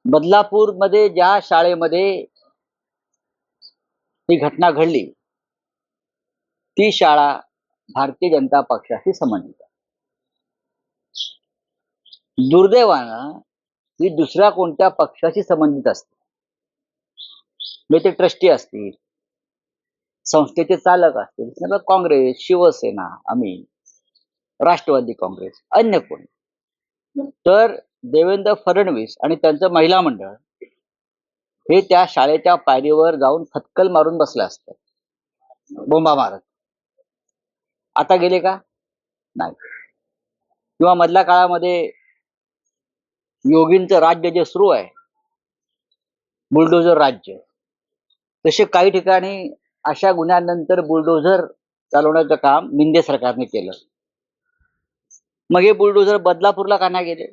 बदलापूर मध्ये ज्या शाळेमध्ये ही घटना घडली ती शाळा भारतीय जनता पक्षाशी संबंधित आहे. दुर्दैवानं ही दुसऱ्या कोणत्या पक्षाशी संबंधित असते, म्हणजे ते ट्रस्टी असतील, संस्थेचे चालक असतील, काँग्रेस, शिवसेना, आम्ही, राष्ट्रवादी काँग्रेस, अन्य कोणी, तर देवेंद्र फडणवीस आणि त्यांचं महिला मंडळ हे त्या शाळेच्या पायरीवर जाऊन फटकल मारून बसले असतात, बोंबा मारत. आता गेले का? नाही. किंवा मधल्या काळामध्ये योगींचं राज्य जे सुरू आहे, बुलडोजर राज्य, तसे काही ठिकाणी अशा गुन्ह्यानंतर बुलडोझर चालवण्याचं काम मिंदे सरकारने केलं. मग हे बुलडोझर बदलापूरला का नाही गेले?